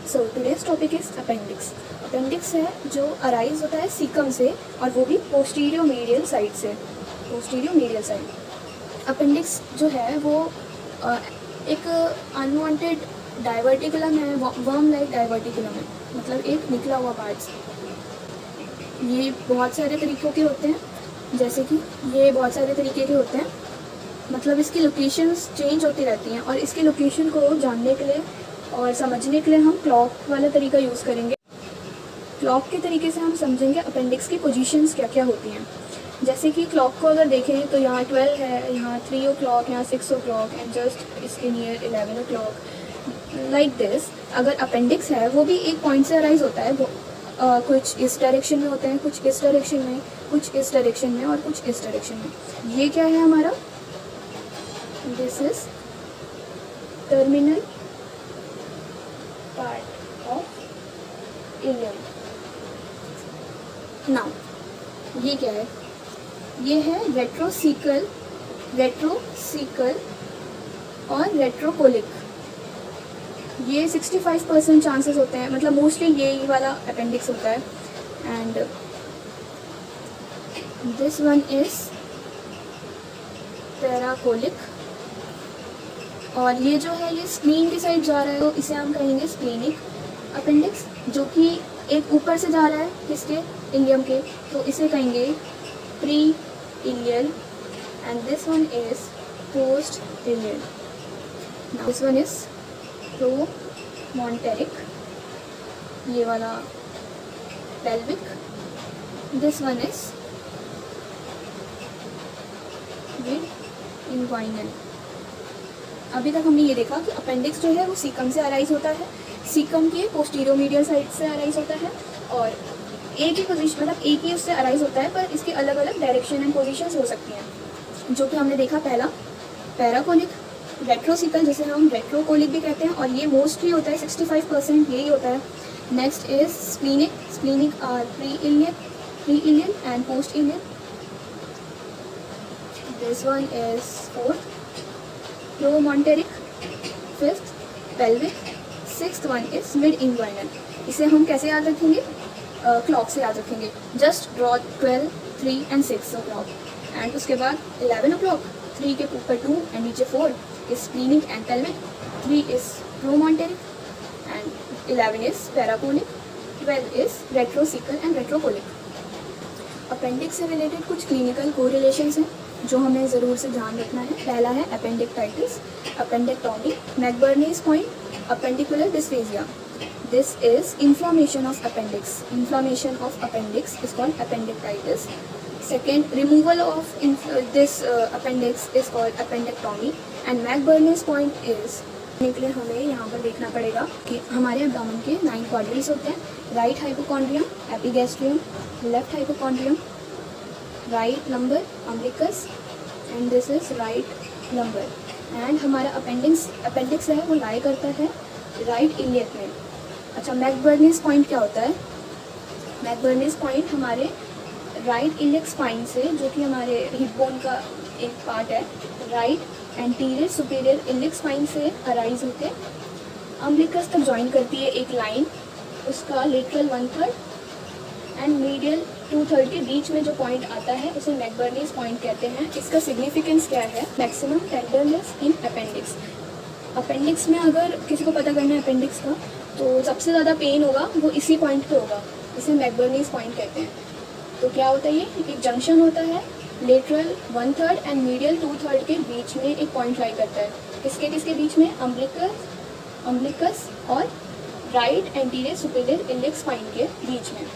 So today's topic is appendix. Appendix है जो arise होता है सीकम से और वो भी पोस्टीरियो मीडियल साइड से। पोस्टीरियो मीडियल साइड अपेंडिक्स जो है वो एक अनवांटेड डाइवर्टिकुलम है, वर्म लाइक डाइवर्टिकुलम है, मतलब एक निकला हुआ पार्ट्स। ये बहुत सारे तरीक़ों के होते हैं, जैसे कि ये बहुत सारे तरीके के होते हैं, मतलब इसकी लोकेशंस चेंज होती रहती हैं और इसकी लोकेशन को जानने के लिए और समझने के लिए हम क्लॉक वाला तरीका यूज़ करेंगे। क्लॉक के तरीके से हम समझेंगे अपेंडिक्स की पोजीशंस क्या क्या होती हैं। जैसे कि क्लॉक को अगर देखें तो यहाँ 12 है, यहाँ 3 o'clock, यहाँ 6 o'clock एंड जस्ट इसके नियर 11 o'clock लाइक दिस। अगर अपेंडिक्स है वो भी एक पॉइंट से अराइज होता है, वो कुछ इस डायरेक्शन में होते हैं, कुछ इस डायरेक्शन में, कुछ इस डायरेक्शन में और कुछ इस डायरेक्शन में। ये क्या है हमारा, this is terminal part of ileum. Now ये क्या है, ये है रेट्रोसीकल, रेट्रोसीकल और रेट्रोकोलिक। ये 65% चांसेस होते हैं, मतलब मोस्टली ये वाला अपेंडिक्स होता है। एंड दिस वन इज पैराकोलिक, और ये जो है ये स्प्लीन की साइड जा रहा है तो इसे हम कहेंगे स्प्लीनिक अपेंडिक्स। जो कि एक ऊपर से जा रहा है किसके, इलियम के, तो इसे कहेंगे pre ileal. And this one is post ileal. This one is promontoric, ये वाला pelvic. This one is mid inguinal. अभी तक हमने ये देखा कि अपेंडिक्स जो है वो सीकम से अराइज होता है, सीकम के पोस्टीरियो मीडियल साइड से अराइज होता है और एक ही पोजीशन, मतलब एक ही उससे अराइज होता है, पर इसके अलग अलग डायरेक्शन एंड पोजीशंस हो सकती हैं, जो कि हमने देखा। पहला पैराकोलिक, रेट्रोसिकल जिसे हम रेट्रोकोलिक भी कहते हैं, और ये मोस्टली होता है 65% यही होता है। Next is splenic, splenic are pre ileal and post ileal. This one is fourth promontoric, fifth pelvic, sixth one is mid inguinal. इसे हम कैसे याद रखेंगे, क्लॉक से याद रखेंगे। Just draw 12, 3 and 6 o'clock and उसके बाद 11 o'clock, 3 के ऊपर 2 एंड नीचे 4 is splenic and pelvic, 3 is promontoric and 11 is paracolic, 12 is retrocaecal and retrocolic. Appendix से रिलेटेड कुछ क्लिनिकल कोरिलेशंस हैं जो हमें ज़रूर से ध्यान रखना है। पहला है appendicitis, appendectomy, McBurney's point, appendicular dysphagia. This is inflammation of appendix. Inflammation of appendix is called appendicitis. Second, removal of this appendix is called appendectomy. And McBurney's point is, के लिए हमें यहाँ पर देखना पड़ेगा कि हमारे एब्डोमेन के 9 क्वाड्रेंट्स होते हैं। Right hypochondrium, epigastrium, left hypochondrium, right lumbar, umbilicus, and this is right lumbar. And हमारा अपेंडिक्स है वो लाई करता है राइट इलियक में। अच्छा, मैकबर्नीज पॉइंट क्या होता है, मैकबर्नीज पॉइंट हमारे राइट इलियक स्पाइन से, जो कि हमारे हिप बोन का एक पार्ट है, right anterior superior iliac spine से अराइज होते अम्बिलिकस तक ज्वाइन करती है एक लाइन, उसका लेटरल 1/3 एंड मीडियल 2/3 के बीच में जो पॉइंट आता है उसे मैकबर्नीज पॉइंट कहते हैं। इसका सिग्निफिकेंस क्या है, मैक्सिमम टेंडरनेस इन अपेंडिक्स। अपेंडिक्स में अगर किसी को पता करना है अपेंडिक्स का, तो सबसे ज़्यादा पेन होगा वो इसी पॉइंट पे होगा, इसे मैकबर्नीज पॉइंट कहते हैं। तो क्या होता है, ये एक जंक्शन होता है, लेटरल 1/3 एंड मीडियल 2/3 के बीच में एक पॉइंट लाई करता है। किसके बीच में, अम्बिलिकस और right anterior superior iliac spine के बीच में।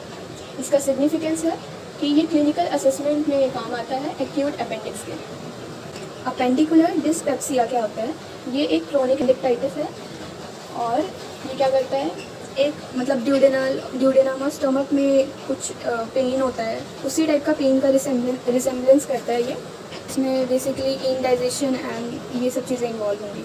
इसका सिग्निफिकेंस है कि ये क्लिनिकल असेसमेंट में काम आता है एक्यूट अपेंडिक्स के। अपेंडिकुलर डिस्पेप्सिया क्या होता है, ये एक क्रोनिक अपेंडिक्टाइटिस है और ये क्या करता है, एक मतलब ड्यूडेनम और स्टमक में कुछ पेन होता है, उसी टाइप का पेन का रिसेम्बलेंस करता है ये। इसमें बेसिकली इंडाइजेशन एंड ये सब चीज़ें इन्वॉल्व होंगी।